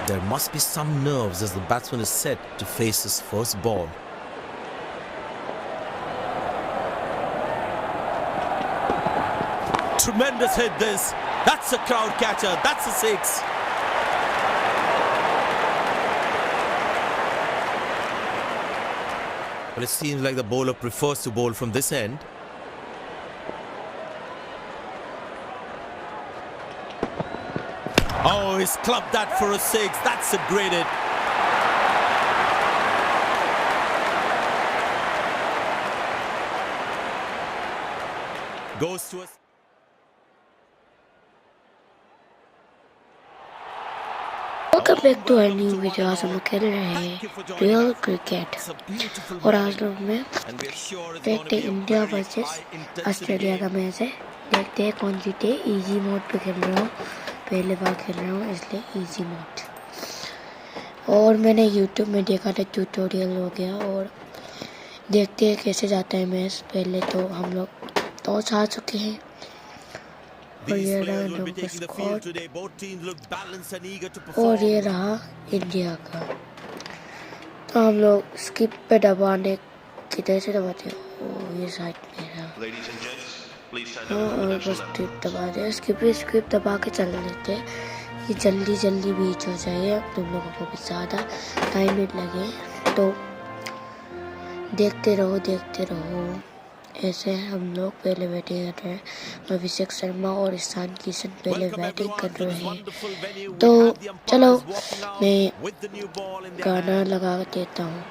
There must be some nerves as the batsman is set to face his first ball. Tremendous hit this. That's a crowd catcher. That's a six. Well, it seems like the bowler prefers to bowl from this end. Oh, he's clubbed that for a six. That's a great hit. Goes to us. Welcome back to our new video. आज हम लोग खेल रहे हैं real cricket और आज लोग में देखते हैं इंडिया वर्सेस ऑस्ट्रेलिया का मैच है। देखते हैं कौन जीते। इजी मोड पे खेल रहा हूँ, पहले बार खेल रहा हूँ इसलिए इजी मोड। और मैंने यूट्यूब में देखा था, ट्यूटोरियल हो गया और देखते हैं कैसे जाता है मैच। पहले तो हम लोग टॉस हार चुके हैं और ये रहा नंबर स्कोर और ये रहा इंडिया का। तो हम लोग स्किप पे दबाने किधर से दबाते हैं? ओ ये साइड में रहा। और बस टिप दबा दे, स्किप दबा के चल लेते हैं। ये जल्दी बीच हो जाए, तुम लोगों को भी ज़्यादा टाइम नहीं लगे। तो देखते रहो। ऐसे हम लोग पहले बैटिंग कर रहे हैं। अभिषेक शर्मा और ईशान किशन पहले बैटिंग कर रहे हैं। तो चलो मैं गाना लगा देता हूँ।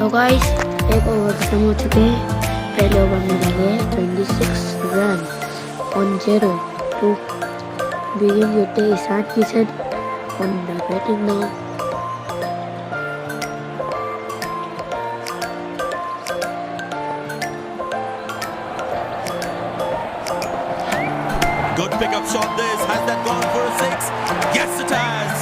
तो गाइस एक ओवर खत्म हो चुके हैं। पहले ओवर में लगे 26 run on 0 to begin with the Ishan Kishan on the batting now. Good pickup shot this. Has that gone for a six? Yes, it has.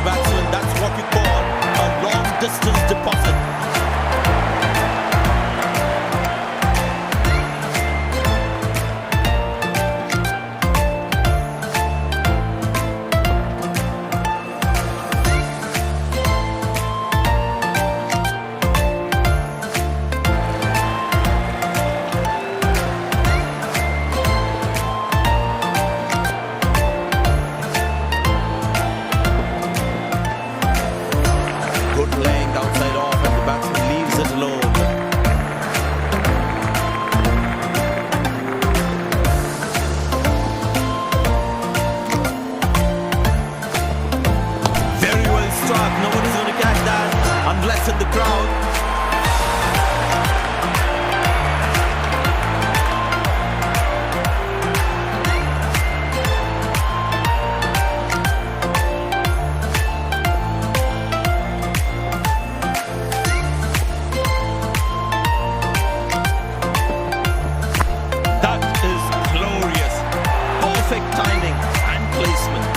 batsman. That's what we call a long-distance deposit. Good length outside off and the batsman leaves it alone. Very well struck. Nobody's going to catch that unless in the crowd. That is glorious. Perfect timing and placement.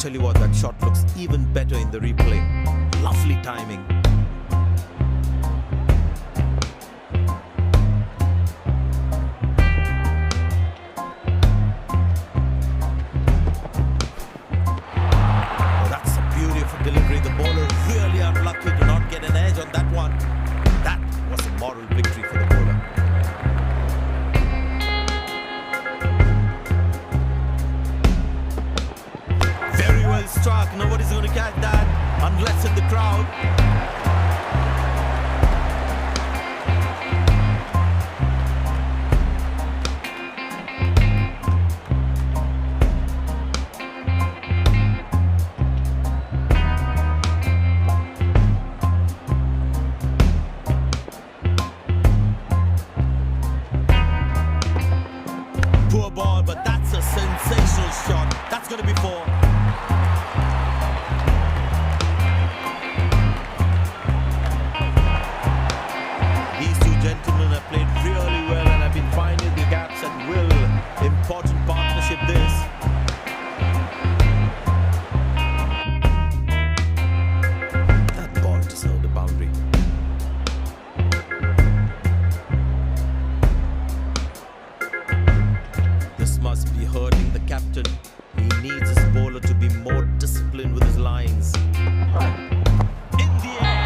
Tell you what, that shot looks even better in the replay. Lovely timing. Oh, that's a beautiful delivery. The bowler really unlucky to not get an edge on that one. That was a moral victory for the bowler. Very well struck. Nobody's going to catch that unless in the crowd. Poor ball, but that's a sensational shot. That's going to be four. These two gentlemen have played really well and have been finding the gaps at will. Important partnership this. That ball deserved a boundary. This must be hurting the captain. He needs his bowler to be more disciplined with his lines. In the air.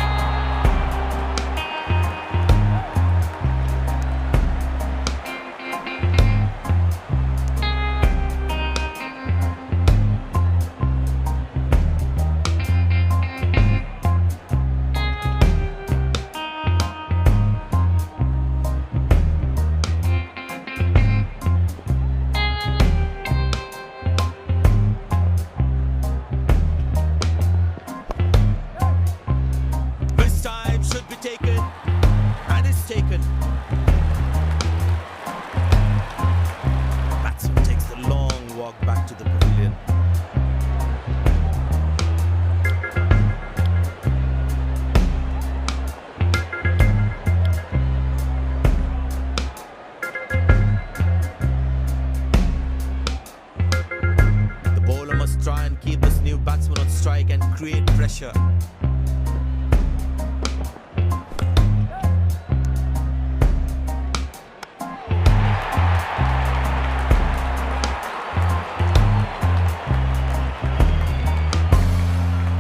This time should be taken, and it's taken. Batsman takes the long walk back to the pavilion. The bowler must try and keep this new batsman on strike and create pressure.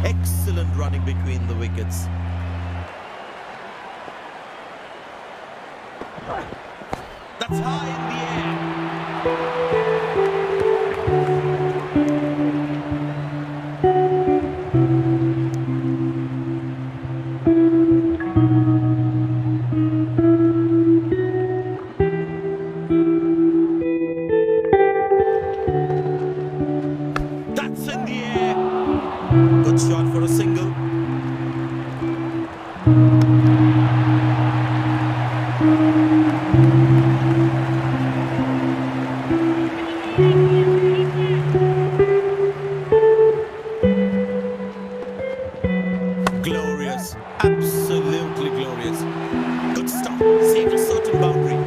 Excellent running between the wickets. That's high in the air. That's in the air. Good shot for a single. Glorious. Absolutely glorious. Good stuff. Saved a certain boundary.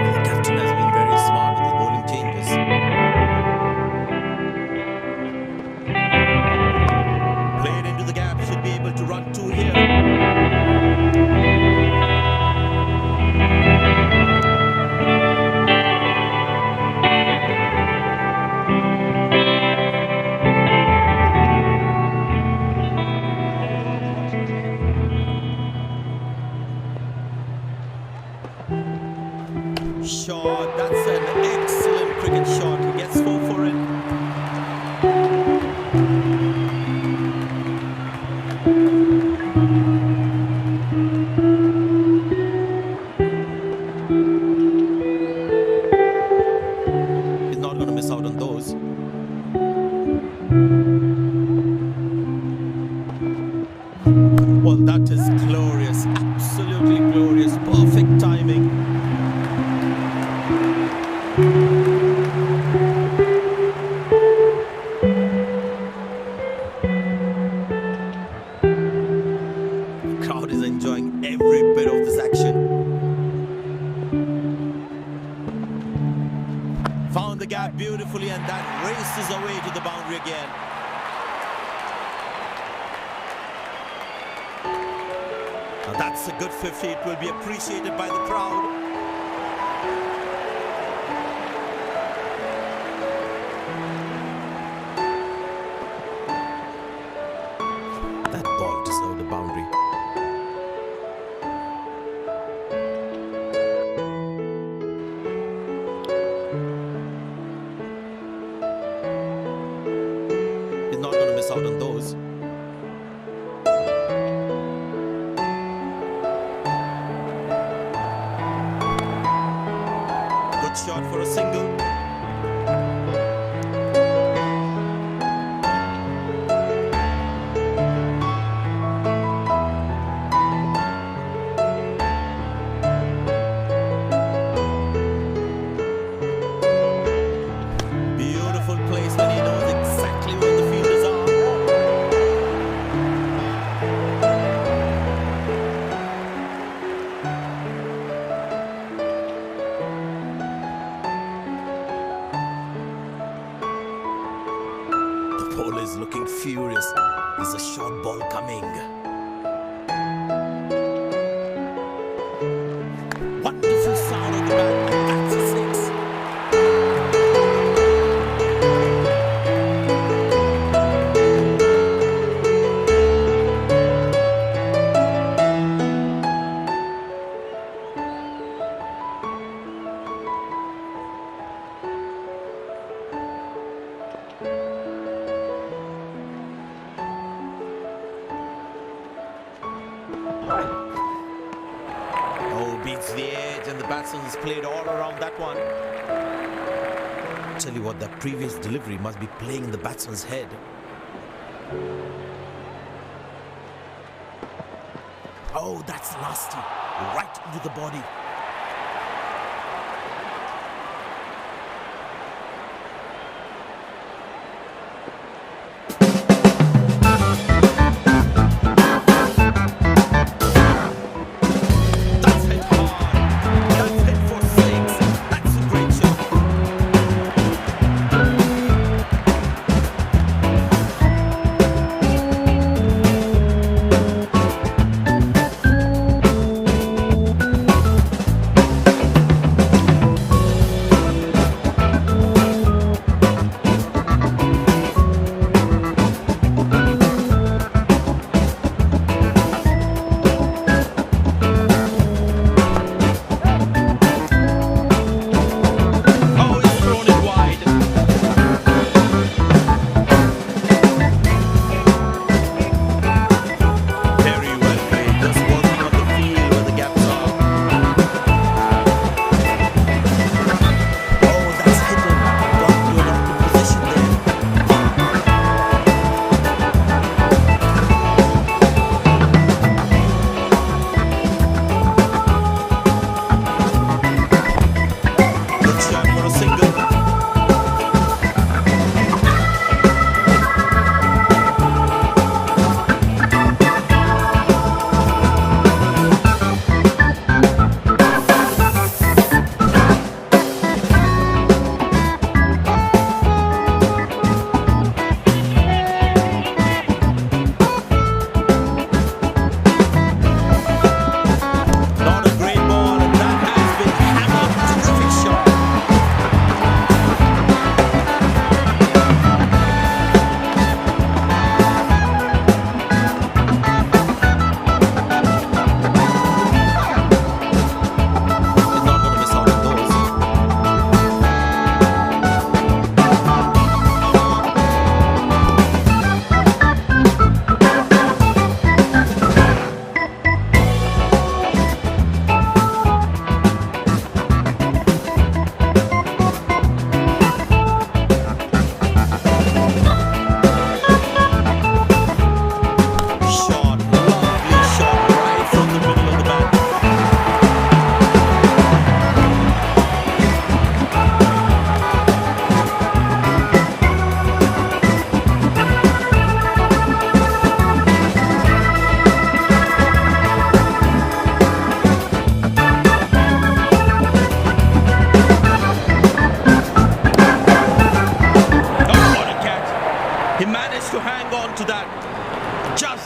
The captain has been very smart with the bowling changes. Played into the gap, should be able to run two here. Shot, that's an excellent cricket shot. He gets four for it. He's not going to miss out on those. Well, that is glorious. Absolutely glorious. Perfect timing. Crowd is enjoying bounces away to the boundary again. Now that's a good 50. It will be appreciated by the crowd. That ball deserved a boundary. He's not going to miss out on those. Good shot for a single. Beautiful place when he knows exactly where the fielders are. The bowler is looking furious. There's a short ball coming. Wonderful sound on the bat. And that's a six. Oh, beats the edge, and the batsman's played all around that one. Tell you what, that previous delivery must be playing in the batsman's head. Oh, that's nasty. Right into the body. That's hit hard. That's hit for six. That's a great shot.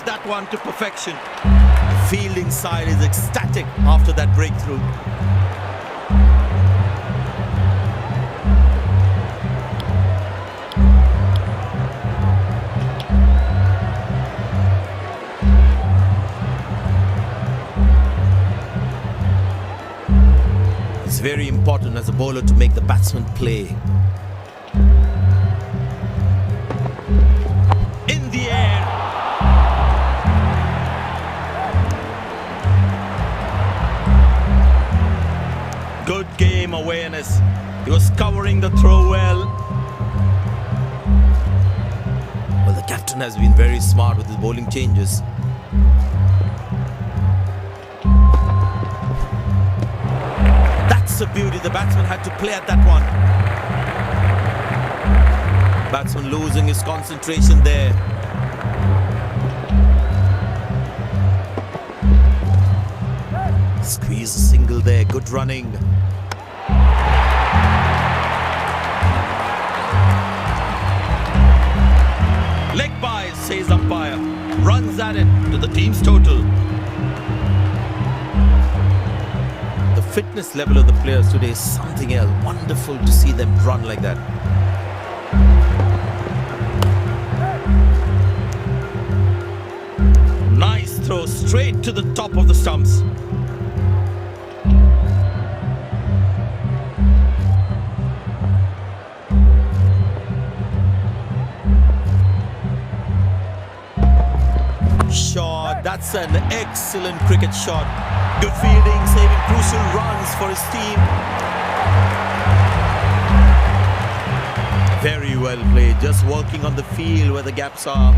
that one to perfection. The fielding side is ecstatic after that breakthrough. It's very important as a bowler to make the batsman play. In the air. Good game awareness. He was covering the throw well. Well, the captain has been very smart with his bowling changes. That's a beauty. The batsman had to play at that one. Batsman losing his concentration there. Squeeze a single there. Good running. Leg by, says umpire. Runs at it to the team's total. The fitness level of the players today is something else. Wonderful to see them run like that. Nice throw straight to the top of the stumps. Shot. That's an excellent cricket shot. Good fielding, saving crucial runs for his team. Very well played. Just working on the field where the gaps are.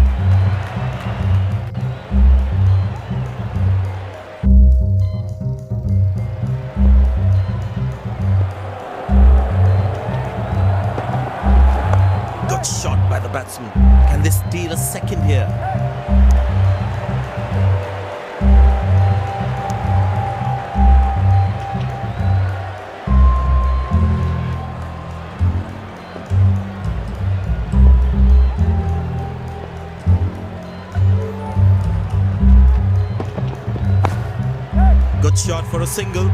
Good shot by the batsman. Can they steal a second here? Good shot for a single.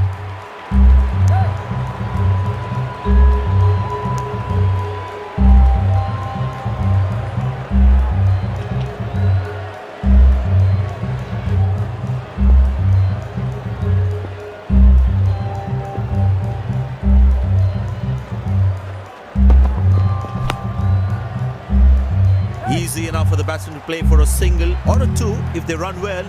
Easy enough for the batsman to play for a single or a two if they run well.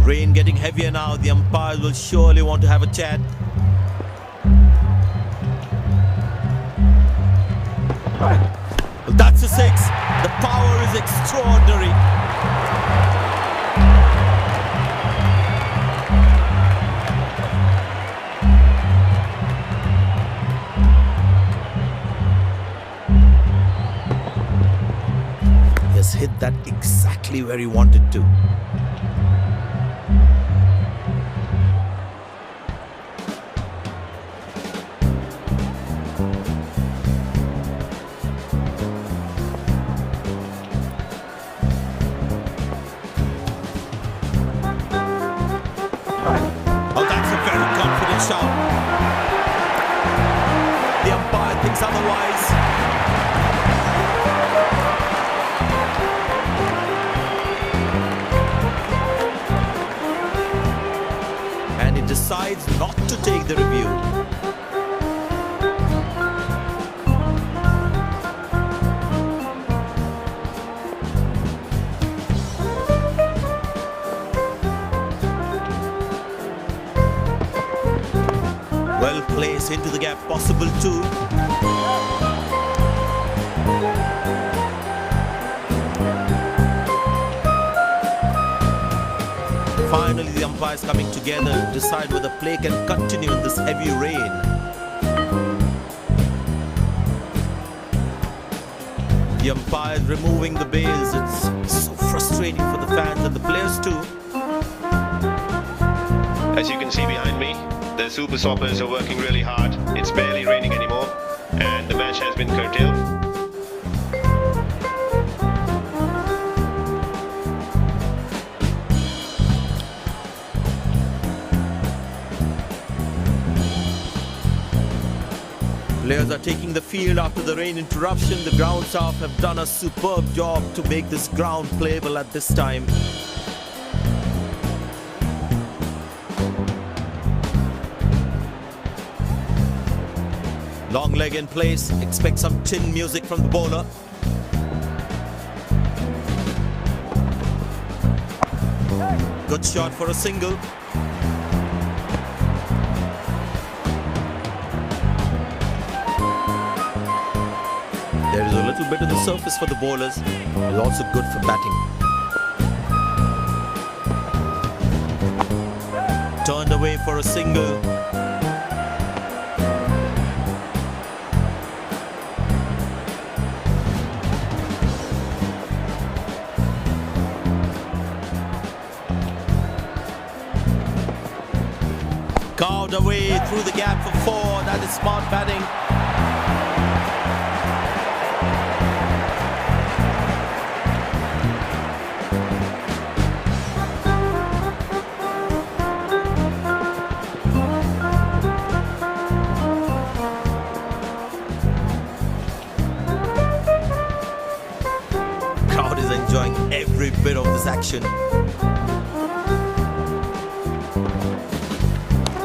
Rain getting heavier now. The umpires will surely want to have a chat. Well, that's a six. The power is extraordinary. He has hit that exactly where he wanted to. Shot. The umpire thinks otherwise. And he decides not to take the review. Well placed into the gap, possible too. Finally, the umpires coming together to decide whether play can continue in this heavy rain. The umpires removing the bails. It's so frustrating for the fans and the players too. As you can see behind me, the super stoppers are working really hard. It's barely raining anymore and the match has been curtailed. Players are taking the field after the rain interruption. The ground staff have done a superb job to make this ground playable at this time. Long leg in place. Expect some chin music from the bowler. Good shot for a single. There is a little bit of the surface for the bowlers. It's also good for batting. Turned away for a single. Carved away through the gap for 4. That is smart batting. Crowd is enjoying every bit of this action.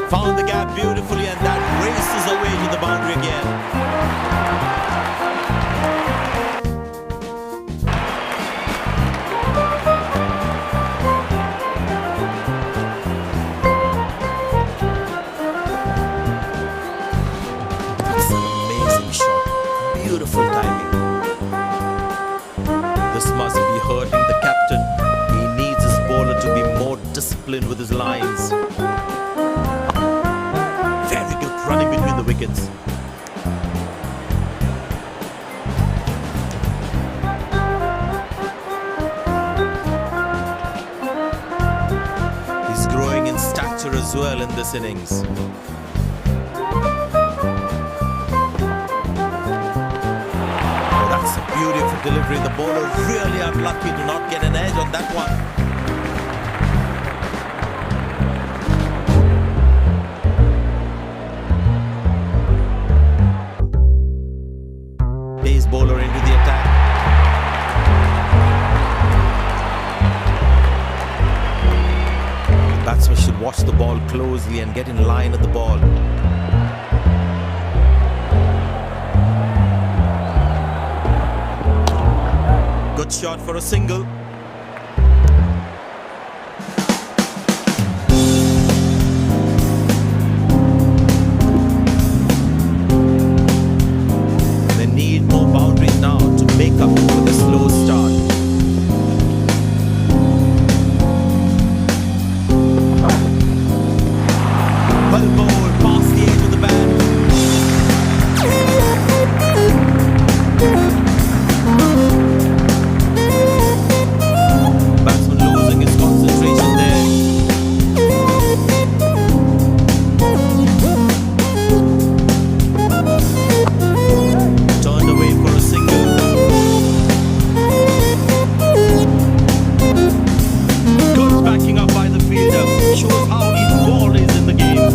Found the gap beautifully and that races away to the boundary again. That's an amazing shot. Beautiful timing. This must be hurting the captain. He needs his bowler to be more disciplined with his lines. Running between the wickets. He's growing in stature as well in this innings. Oh, that's a beautiful delivery. The bowler really unlucky to not get an edge on that one. Pace bowler into the attack. The batsman should watch the ball closely and get in line at the ball. Good shot for a single. Now to make up for the slow start. Well bowled past the edge of the bat. Batsman losing his concentration there. Turned away for a single. Good backing up by the fielder. Shows how each ball is in the game.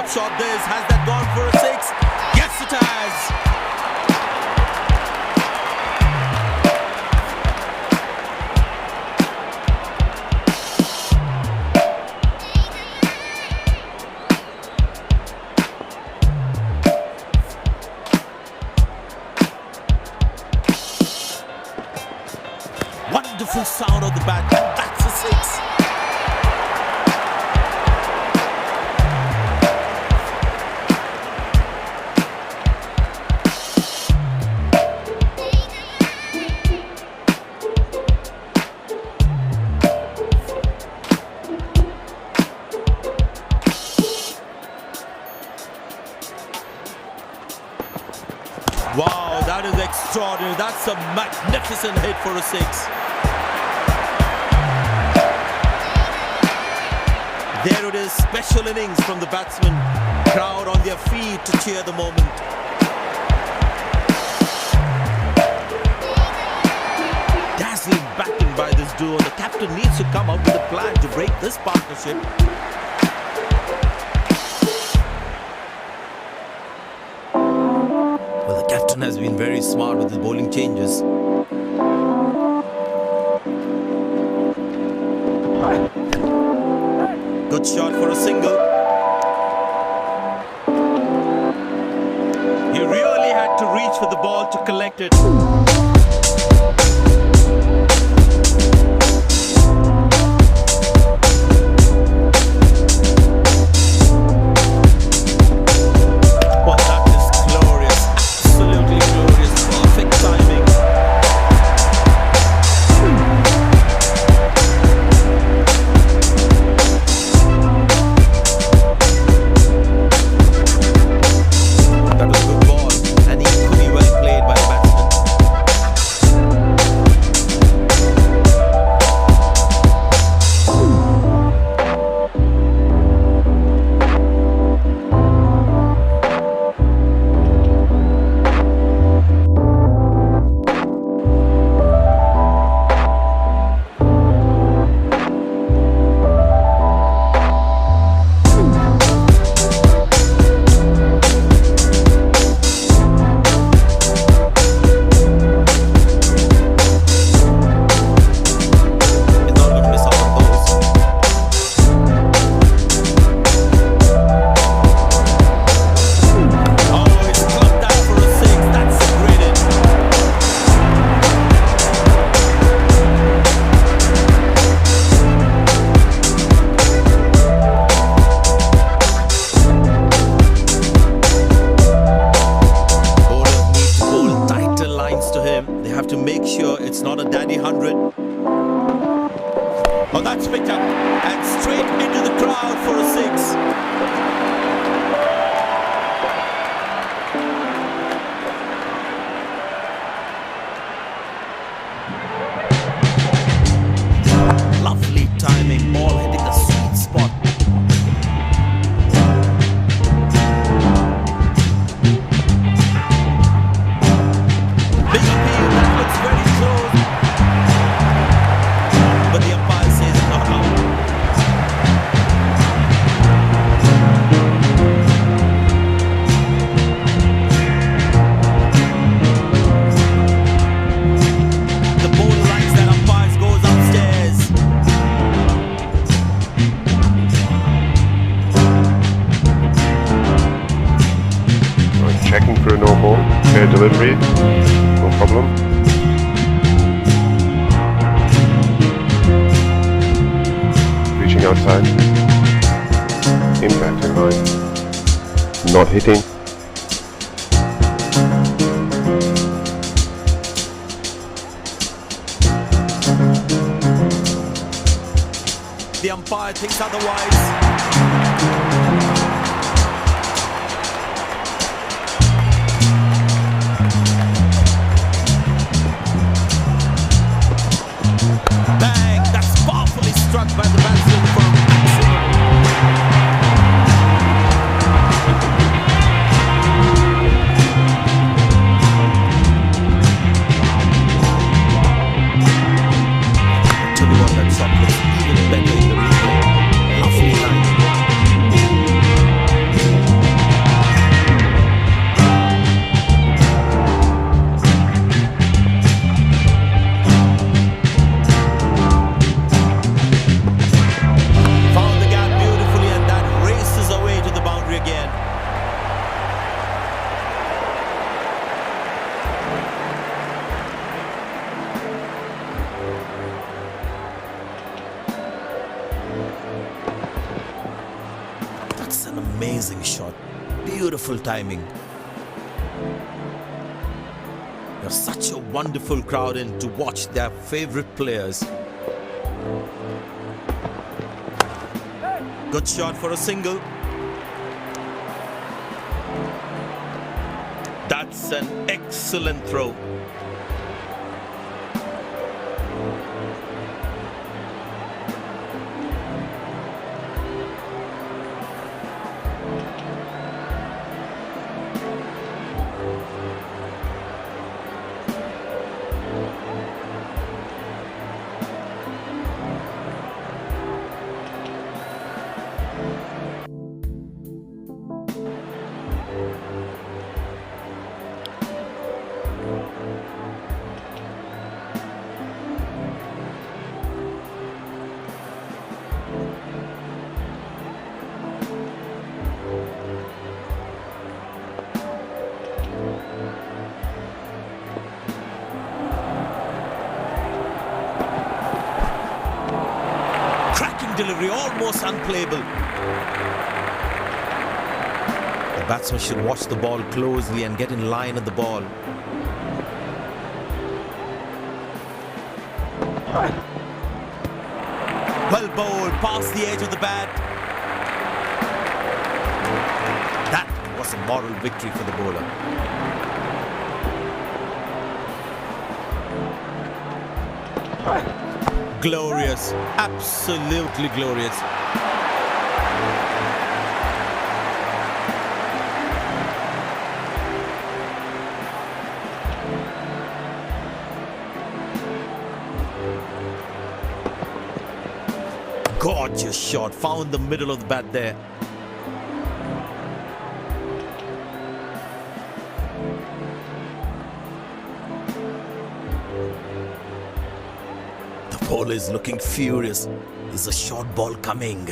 Top shot this. Has that gone for a 6? Yes, it has. Wonderful sound of the bat. That's a 6. Wow, that is extraordinary. That's a magnificent hit for a 6. There it is, special innings from the batsman. Crowd on their feet to cheer the moment. Dazzling batting by this duo. The captain needs to come up with a plan to break this partnership. Well, the captain has been very smart with his bowling changes. Good shot for a single. He really had to reach for the ball to collect it. Well, that is glorious. Absolutely glorious. Perfect timing. That was a good ball and equally well played by the batsman. He's not going to miss out on those. Oh, he's clubbed that for a 6. That's a great hit. Bowlers need to bowl tighter lines to him. They have to make sure it's not a daddy 100. Oh, that's picked up and straight into the crowd for a 6. Lovely timing, ball hitting the sweet spot. Big appeal, that looks very close. But the umpire says not out. The bowler likes that umpire goes upstairs. Right, checking for a no ball. Fair delivery. No problem. Reaching outside. Impact in line. Not hitting. The umpire thinks otherwise. Bang! That's powerfully struck by the batsman from maximum. Tell you what, that shot looks even better in the replay. Lovely line. an amazing shot. Beautiful timing. There's such a wonderful crowd in to watch their favorite players. Good shot for a single. That's an excellent throw. Delivery almost unplayable. The batsman should watch the ball closely and get in line at the ball. Well bowled, past the edge of the bat. That was a moral victory for the bowler. Glorious, absolutely glorious. Gorgeous shot, found the middle of the bat there. The ball is looking furious. Is a short ball coming?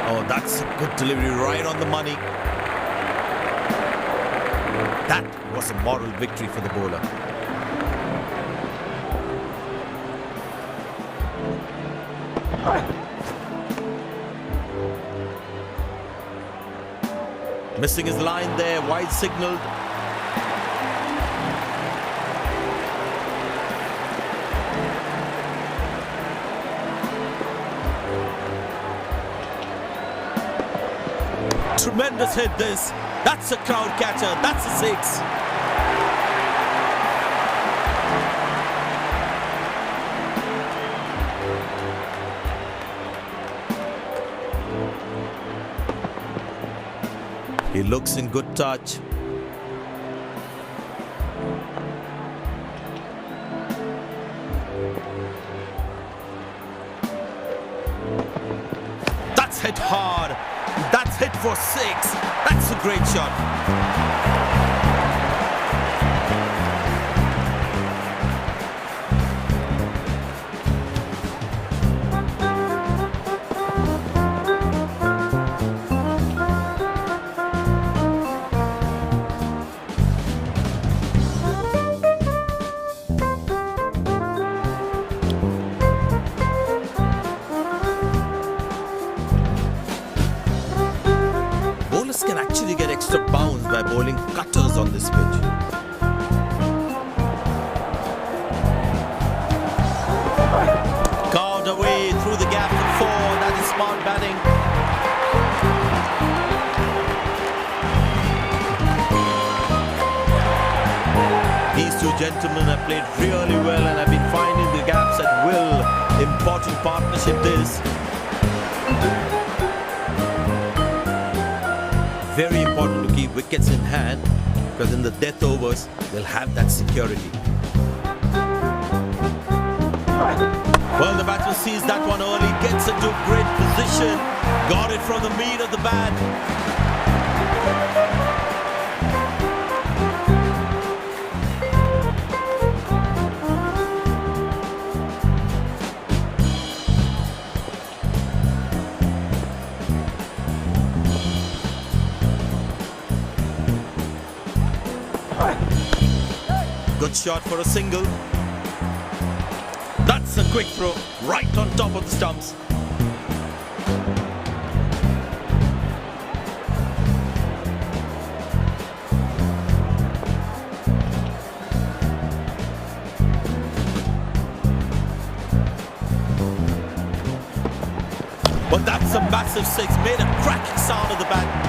Oh, that's a good delivery, right on the money. That was a moral victory for the bowler. Missing his line there, wide signaled. Tremendous hit this. That's a crowd catcher. That's a six. He looks in good touch. That's hit hard. That's hit for six. That's a great shot. Can actually get extra bounce by bowling cutters on this pitch. Carved away through the gap to four. That is smart batting. These two gentlemen have played really well and have been finding the gaps at will. Important partnership this. Very important to keep wickets in hand, because in the death overs, they'll have that security. Well, the batsman sees that one early, gets into a great position, got it from the meat of the bat. Good shot for a single. That's a quick throw, right on top of the stumps. But that's a massive six, made a cracking sound at the bat.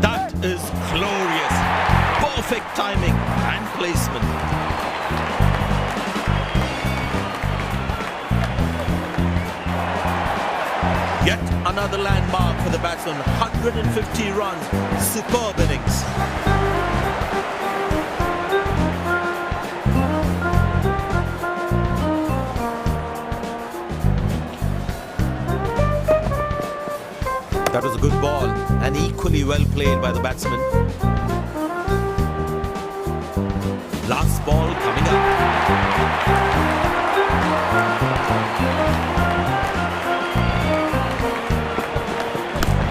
That is glorious. Perfect timing and placement. Yet another landmark for the batsman. 150 runs. Superb innings. That was a good ball and equally well played by the batsman. Last ball coming up.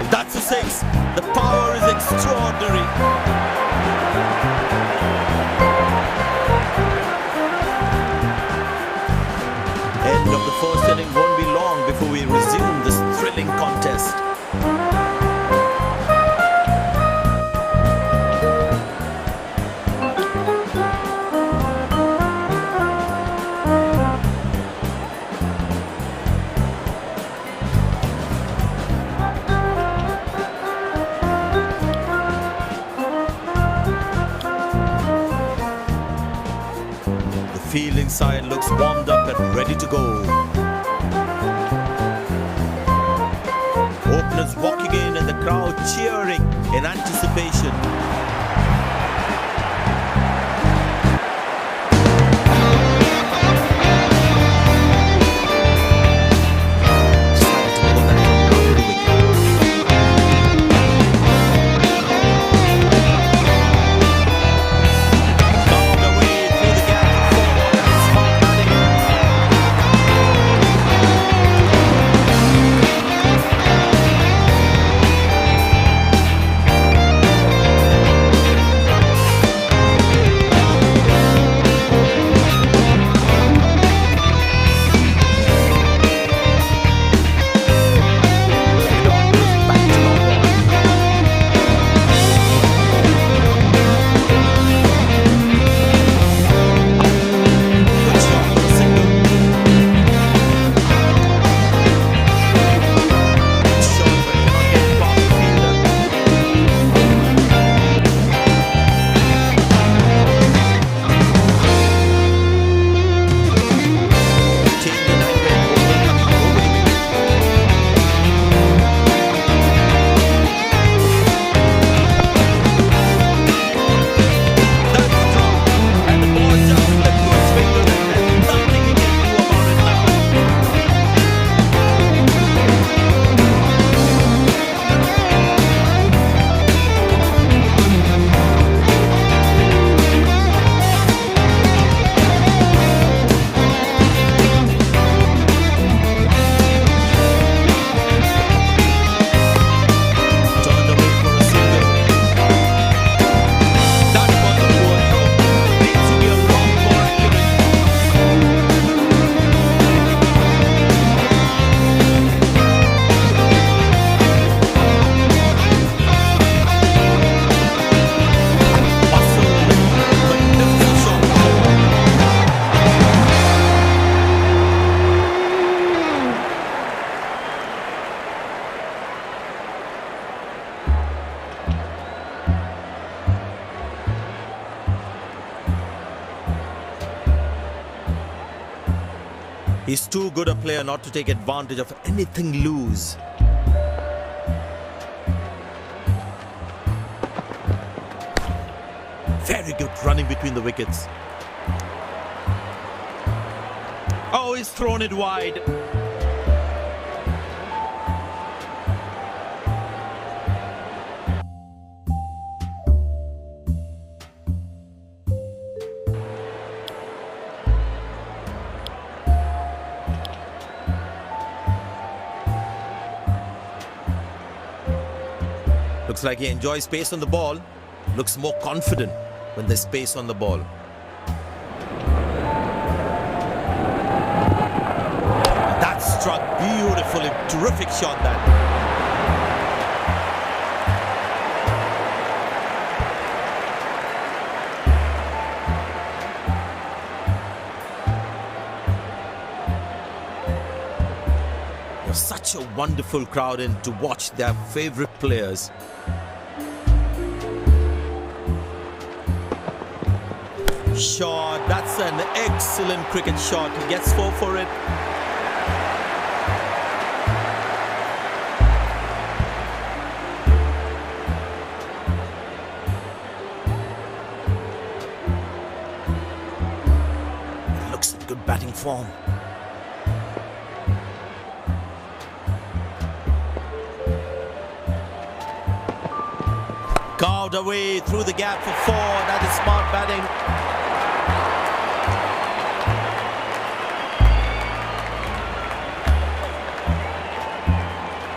That's a six. The power is extraordinary. End of the first inning won't be long before we resume this thrilling contest. Fielding side looks warmed up and ready to go. Openers walking in and the crowd cheering in anticipation. He's too good a player not to take advantage of anything loose. Very good running between the wickets. Oh, he's thrown it wide. Looks like he enjoys space on the ball. Looks more confident when there's space on the ball. That struck beautifully. Terrific shot that. Such a wonderful crowd in to watch their favorite players. Shot, that's an excellent cricket shot. He gets 4 for it. It looks in good batting form. Carved away through the gap for 4. That is smart batting.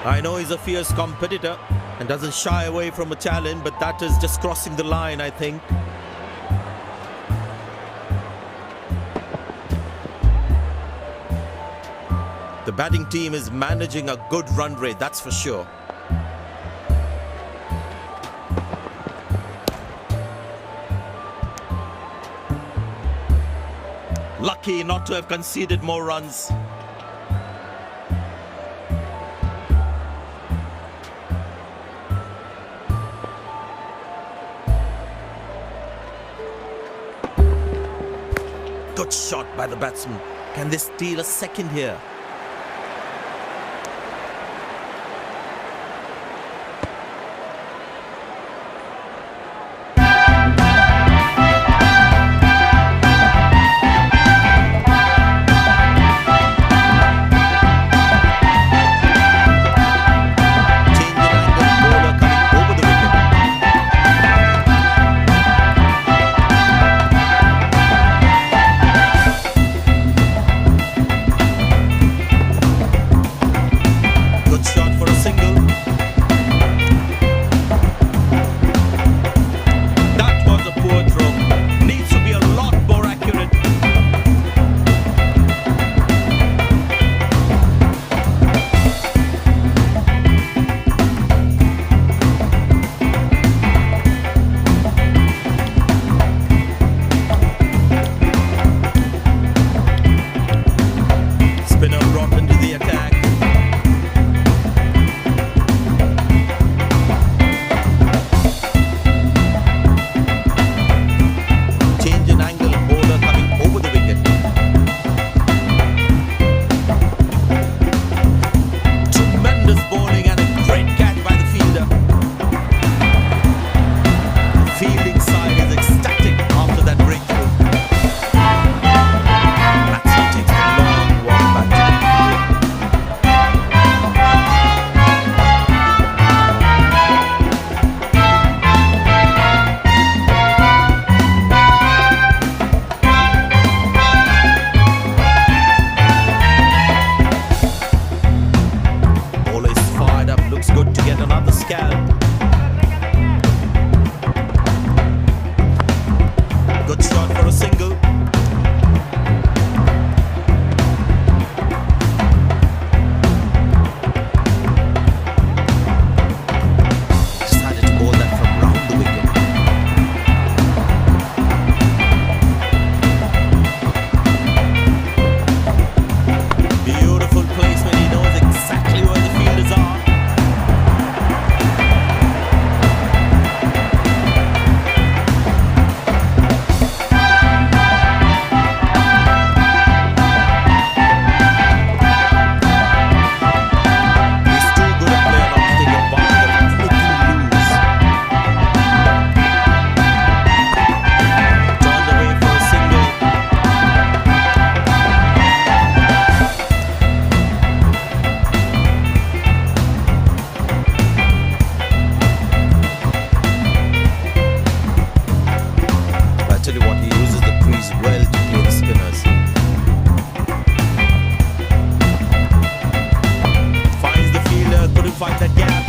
I know he's a fierce competitor and doesn't shy away from a challenge, but that is just crossing the line, I think. The batting team is managing a good run rate, that's for sure. Lucky not to have conceded more runs. Good shot by the batsman. Can they steal a second here? find that gap.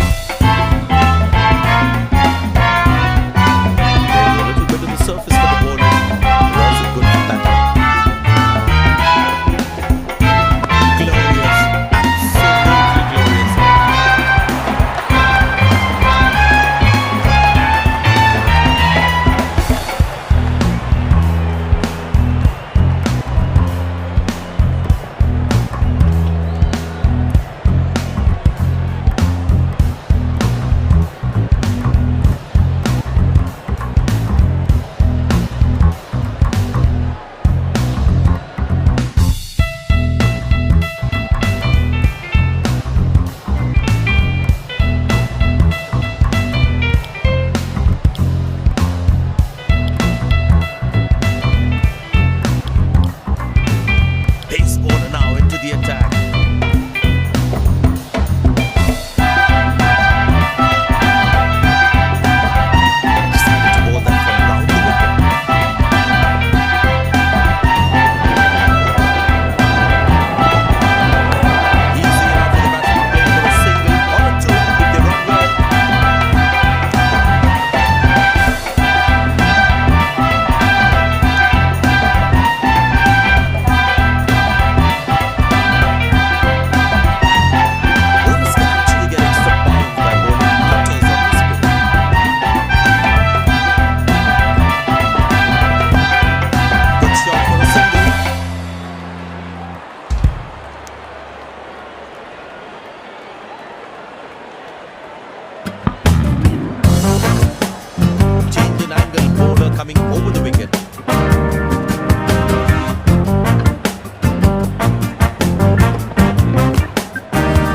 coming over the wicket.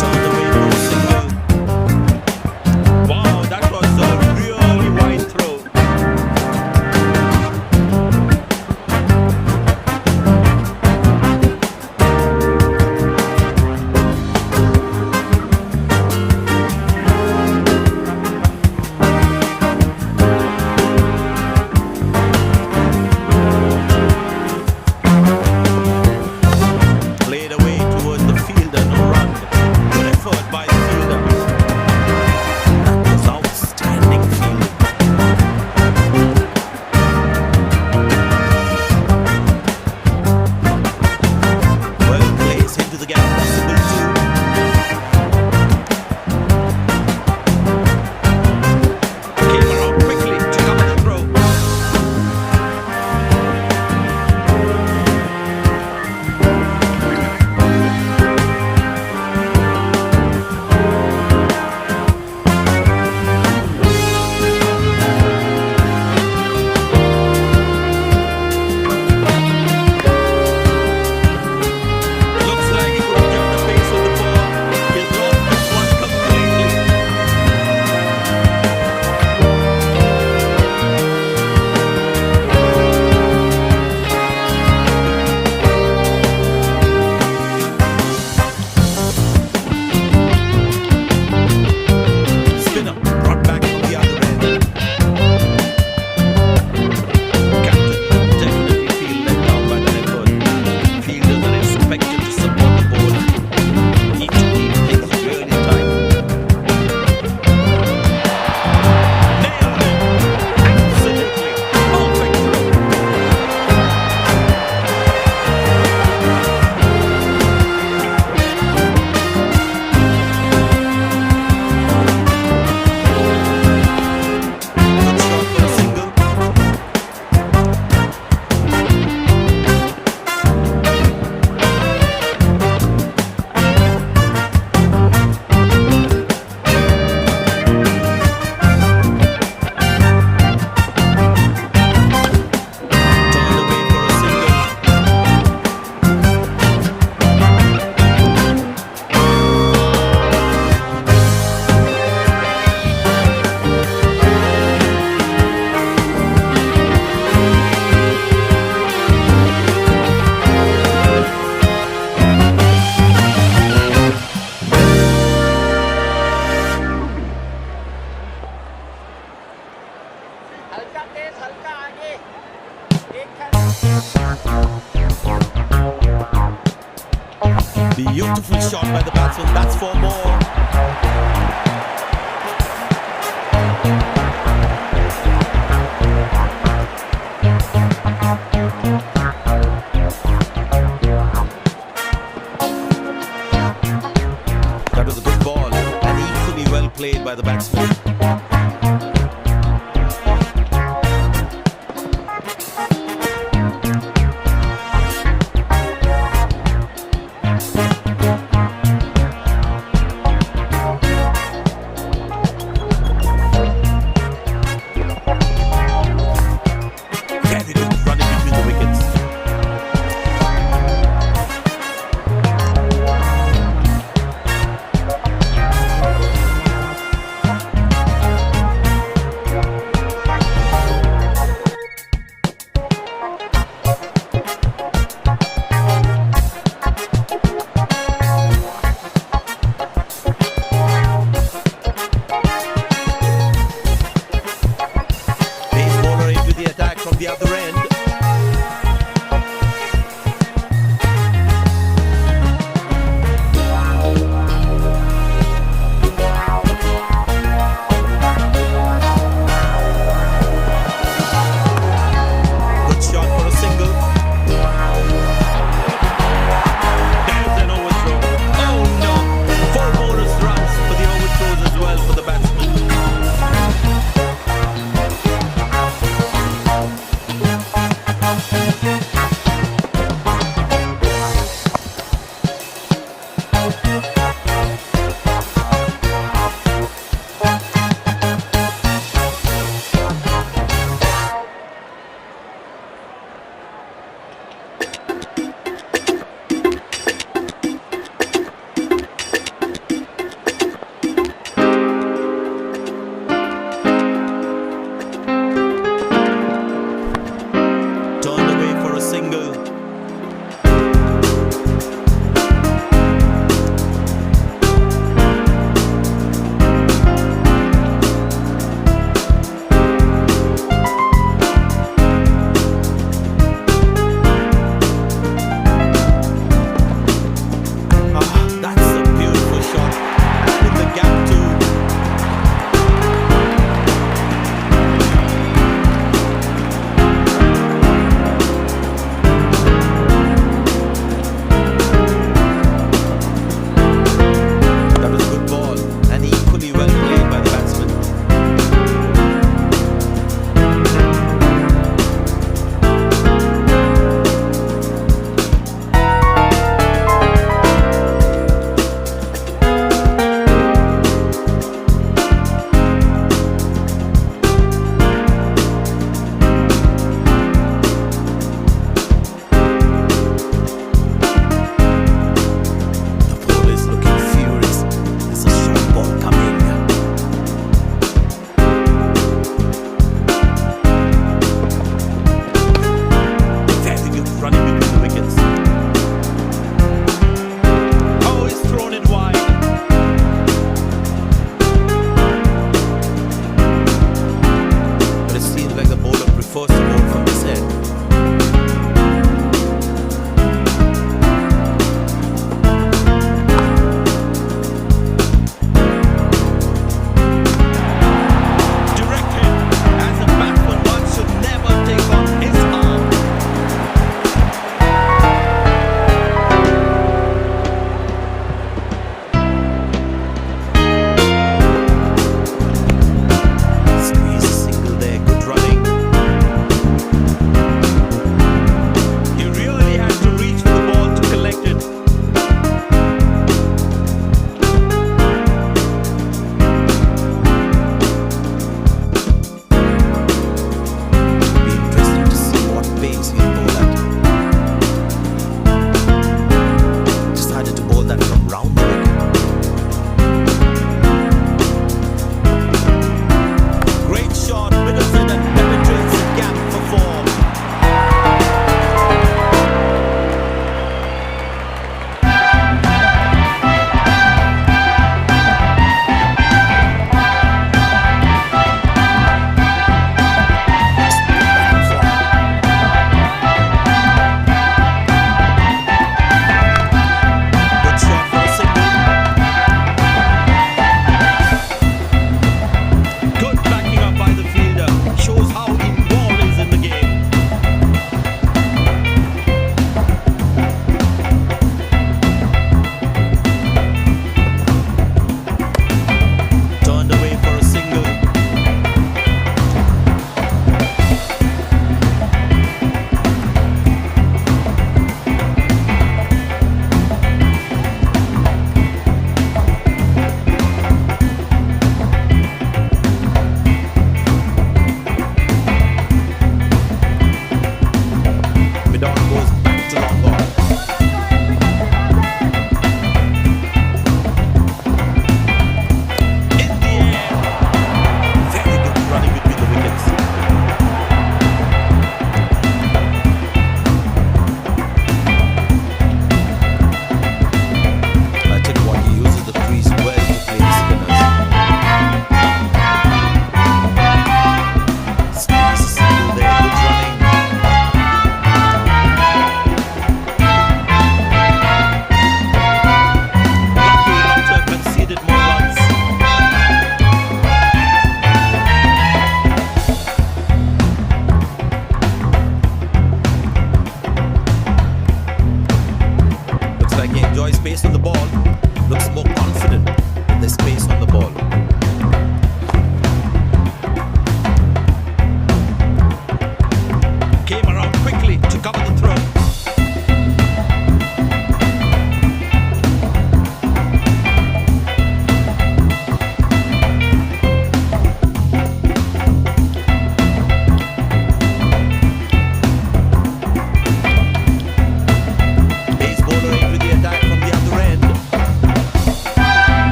Turned away for a single. Wow, that was a really wide throw. Played away towards the fielder, no run. Good effort by the fielder. That was outstanding fielding. Well placed into the gap, possible too. Came around quickly to cover the throw. Looks like he couldn't get the pace of the ball. He's lost this one completely. Spinner brought back from the other end. Captain definitely feel let down by that effort. Fielders are expected to support the bowler. Need to keep things really tight. Nailed it! Absolutely perfect throw. Good shot for a single. Turned away for a single. हल्का तेज हल्का आगे एक Beautiful shot by the batsman. That's for more. That was a good ball and equally well played by the batsman. Very good running between the wickets.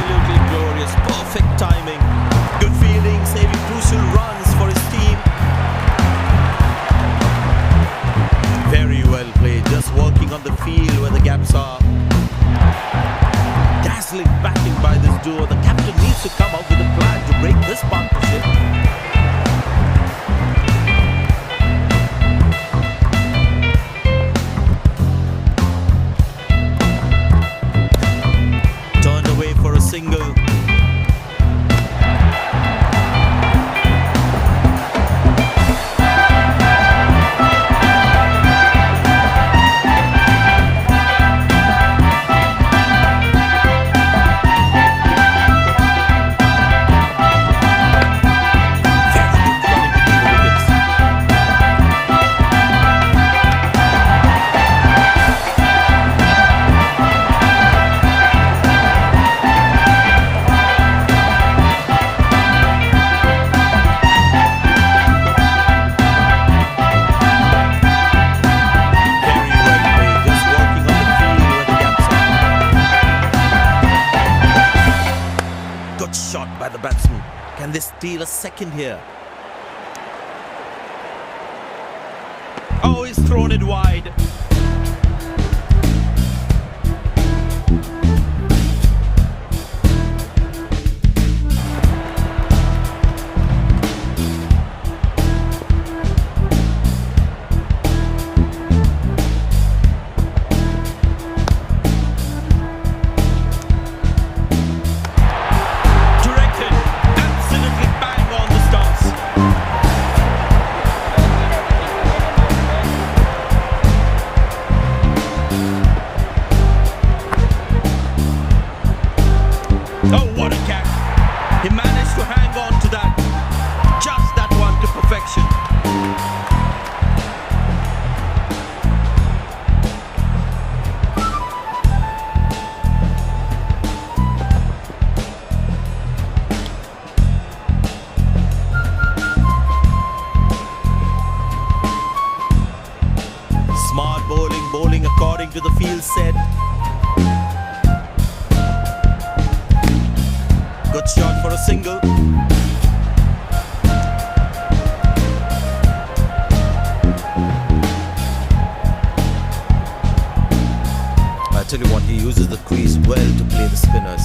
Absolutely glorious. Perfect timing. Good feeling, saving crucial runs for his team. Very well played. Just working on the field where the gaps are. Dazzling batting by this duo. The captain needs to come up with a plan to break this partnership. Turned away for a single. Shot by the batsman. Can they steal a second here? Oh, he's thrown it wide. Oh, what a catch. He managed to hang on to that. Just that one to perfection. Smart bowling according to the field set. Good shot for a single. I tell you what, he uses the crease well to play the spinners.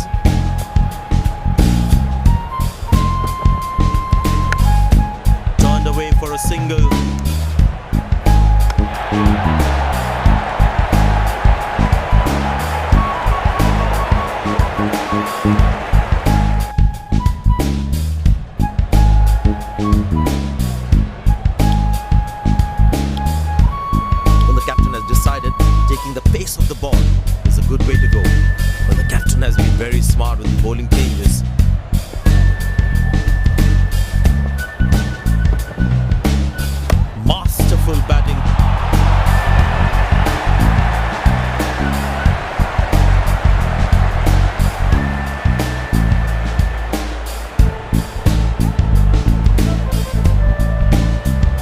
Turned away for a single. Taking the pace of the ball is a good way to go. But the captain has been very smart with the bowling changes. Masterful batting.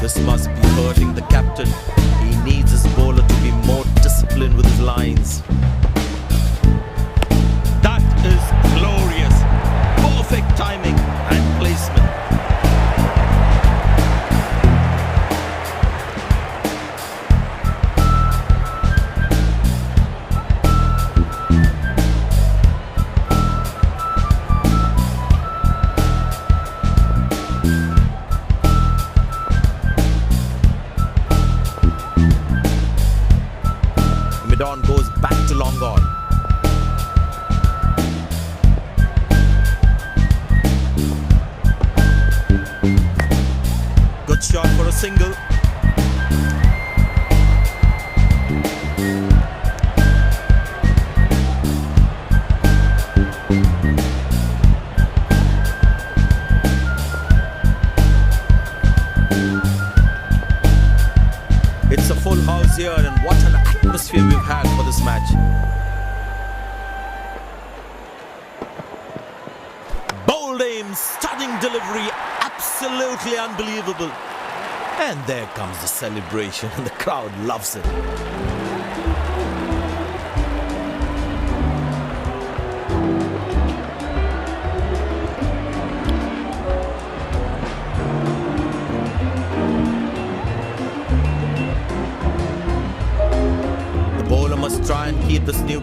This must be hurting the captain. He needs his bowler to be more disciplined with his lines. That is glorious. Perfect timing and placement. Midon goes back to long on. Good shot for a single. It's a full house here, and what an atmosphere we've had for this match. Bold aim, stunning delivery, absolutely unbelievable. And there comes the celebration, and the crowd loves it.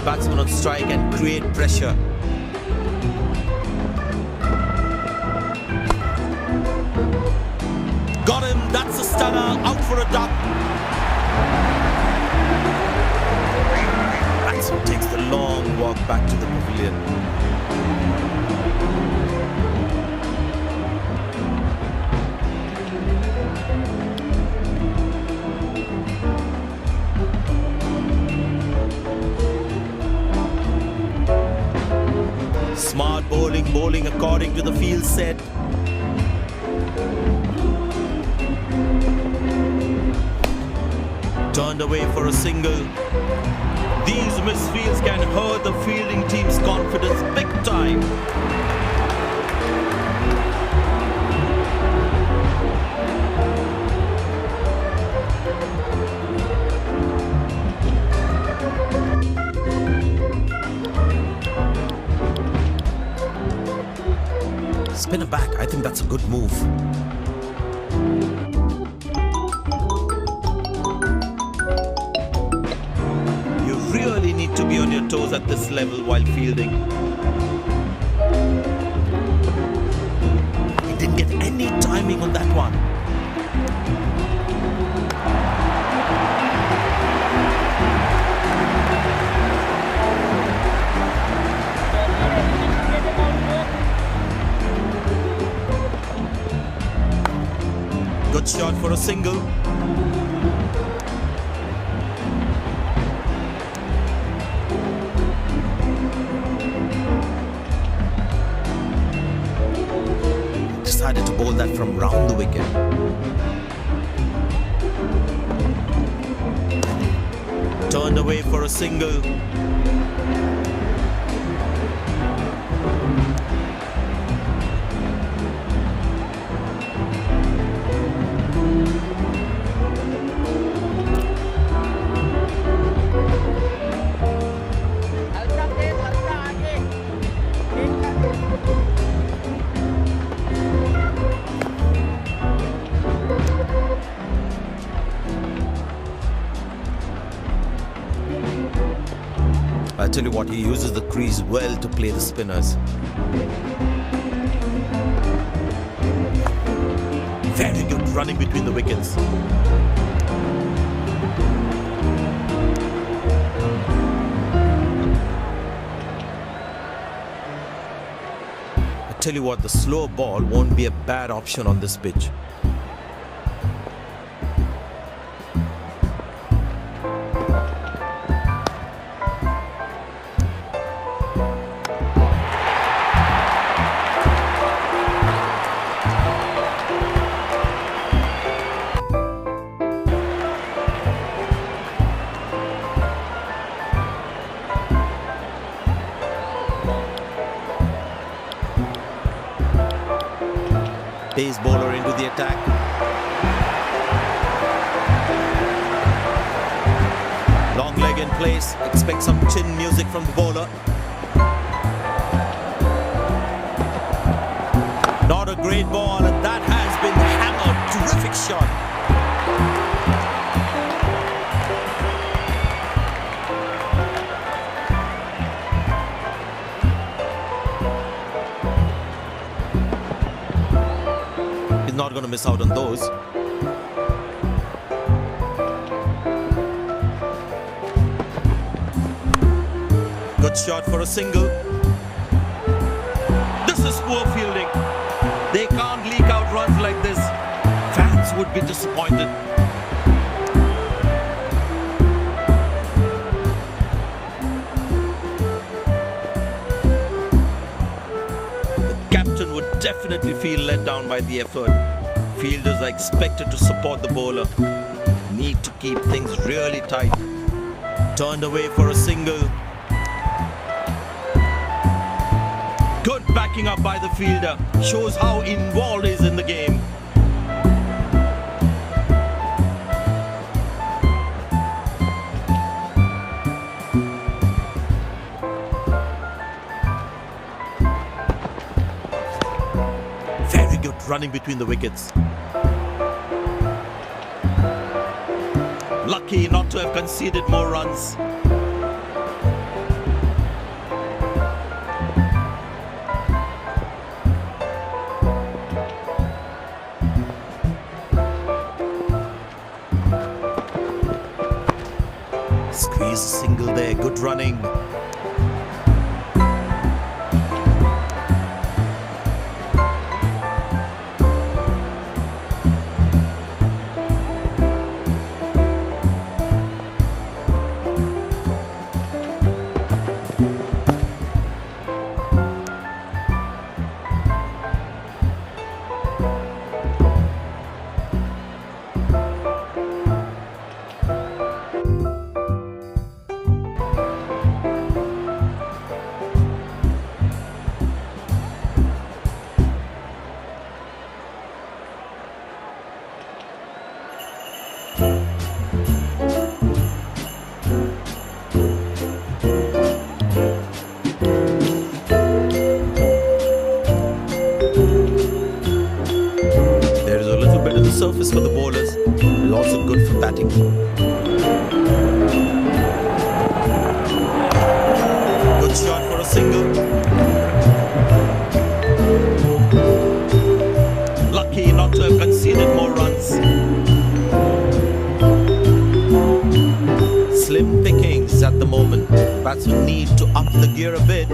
batsman on strike and create pressure. Got him, that's a stunner, out for a duck. Batsman takes the long walk back to the pavilion. Smart bowling according to the field set. Turned away for a single. These misfields can hurt the fielding team's confidence big time. Spinner back, I think that's a good move. You really need to be on your toes at this level while fielding. He didn't get any timing on that one. Good shot for a single. Decided to bowl that from round the wicket. Turned away for a single. I tell you what, he uses the crease well to play the spinners. Very good running between the wickets. I tell you what, the slow ball won't be a bad option on this pitch. Pace bowler into the attack. Long leg in place. Expect some chin music from the bowler. Not a great ball, and that has been hammered. Terrific shot. Not going to miss out on those. Good shot for a single. This is poor fielding. They can't leak out runs like this. Fans would be disappointed. The captain would definitely feel let down by the effort. Fielders are expected to support the bowler. Need to keep things really tight. Turned away for a single. Good backing up by the fielder. Shows how involved he is in the game. Very good running between the wickets. Lucky not to have conceded more runs. single there. Good running. Surface for the bowlers is also good for batting. Good shot for a single. Lucky not to have conceded more runs. Slim pickings at the moment. Batsmen need to up the gear a bit.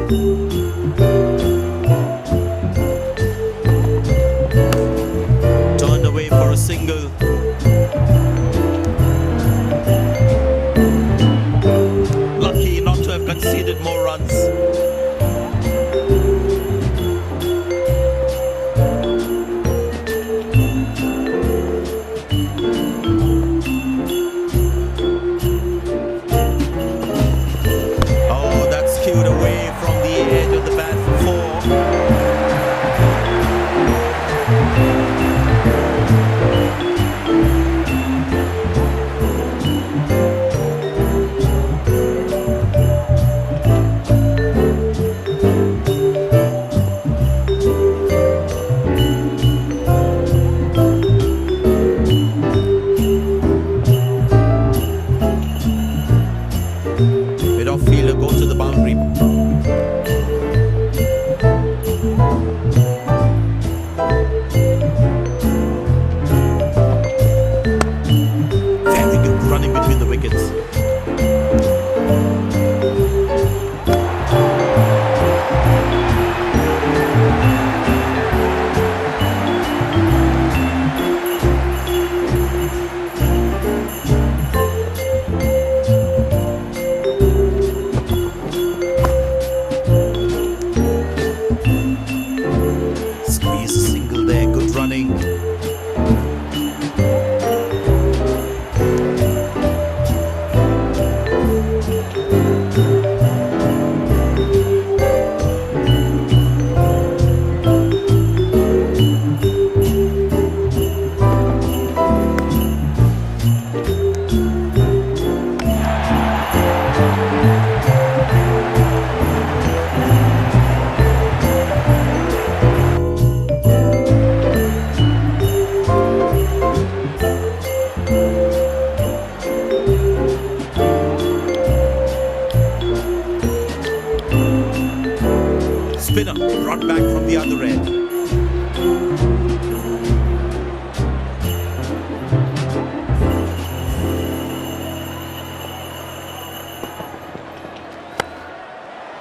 For a single. Lucky not to have conceded more runs. Oh, that's cued away from the edge of the bat for 4. Fielder goes to the boundary. Very good running between the wickets. Spinner brought back from the other end.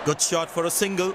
Good shot for a single.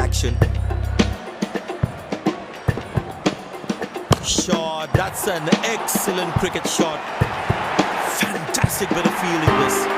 action. Shot, that's an excellent cricket shot. Fantastic bit of fielding this.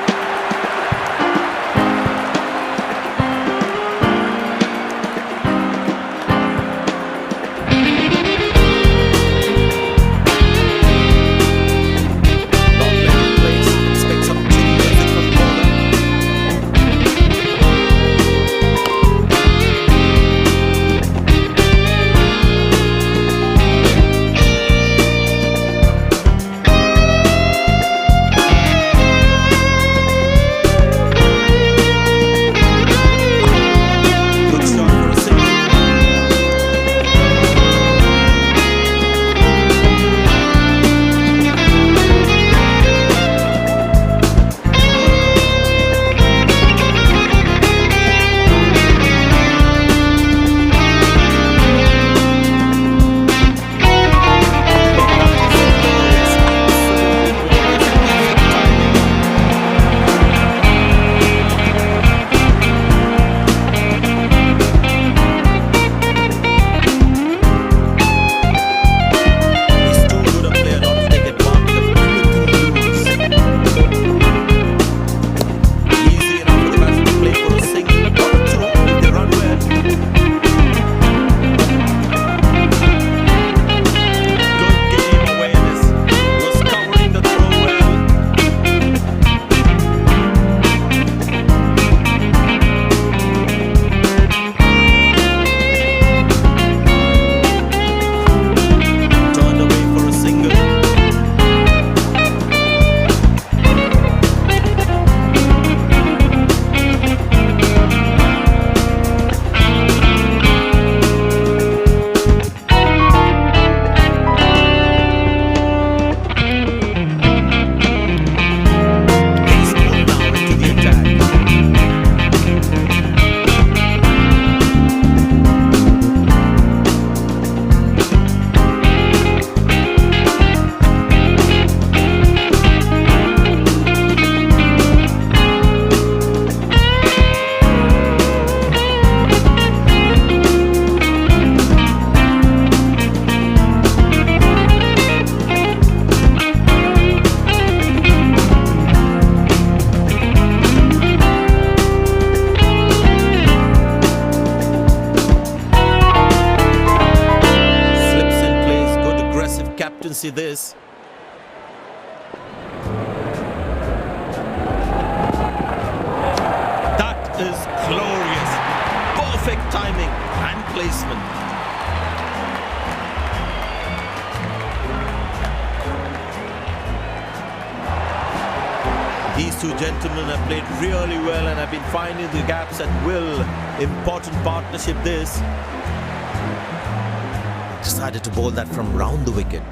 See this. That is glorious. Perfect timing and placement. These two gentlemen have played really well and have been finding the gaps at will. Important partnership this. Decided to bowl that from round the wicket.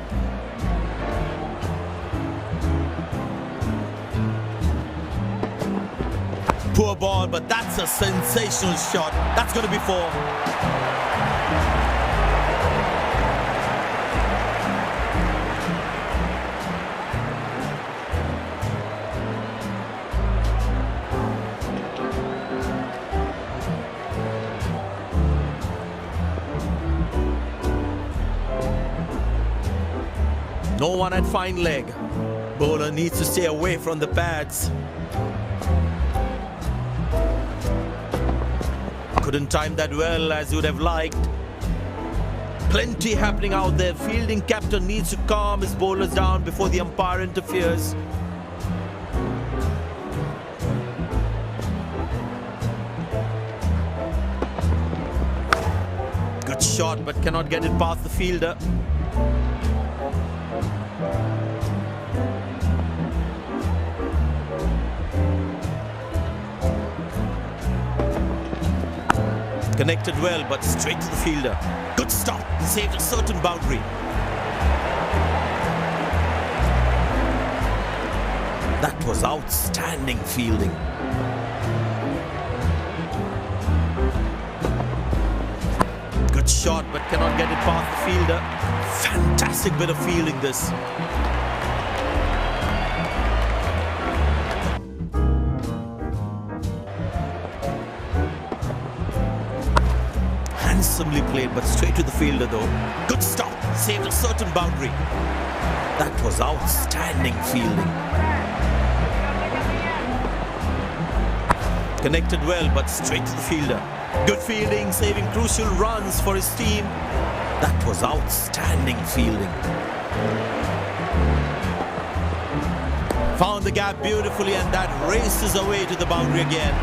Poor ball, but that's a sensational shot. That's going to be four. No one at fine leg. Bowler needs to stay away from the pads. Couldn't time that well as you would have liked. Plenty happening out there. Fielding captain needs to calm his bowlers down before the umpire interferes. Good shot, but cannot get it past the fielder. Connected well, but straight to the fielder. Good stop, saved a certain boundary. That was outstanding fielding. Good shot, but cannot get it past the fielder. Fantastic bit of fielding this. Handsomely played, but straight to the fielder though. Good stop, saved a certain boundary. That was outstanding fielding. Connected well, but straight to the fielder. Good fielding, saving crucial runs for his team. That was outstanding fielding. Found the gap beautifully, and that races away to the boundary again.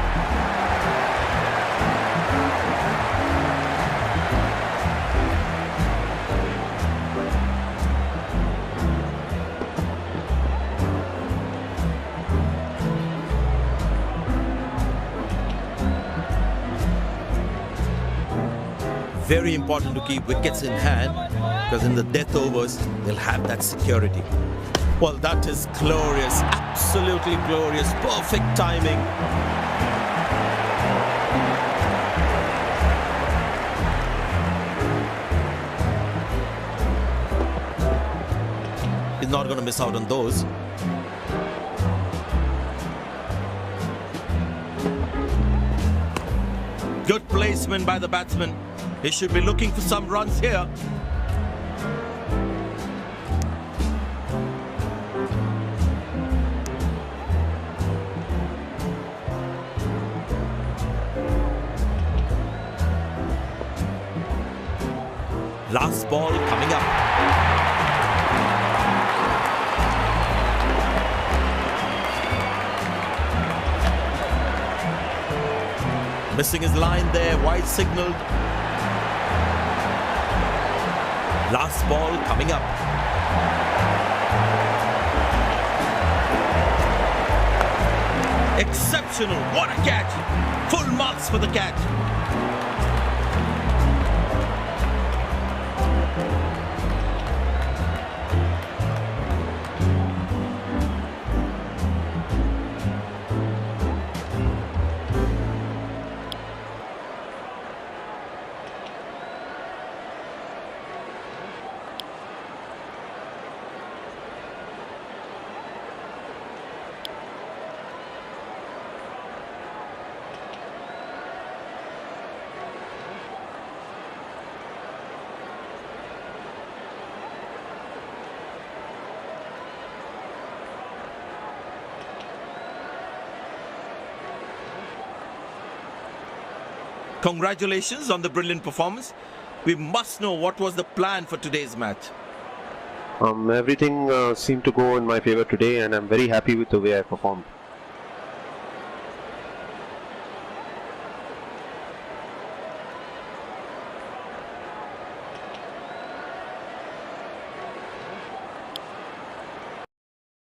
Very important to keep wickets in hand, because in the death overs, they'll have that security. Well, that is glorious, absolutely glorious, perfect timing. He's not going to miss out on those. Good placement by the batsman. He should be looking for some runs here. Last ball coming up. Missing his line there, wide signaled. Last ball coming up. Exceptional, what a catch. Full marks for the catch. Congratulations on the brilliant performance. We must know what was the plan for today's match. Everything seemed to go in my favor today, and I'm very happy with the way I performed.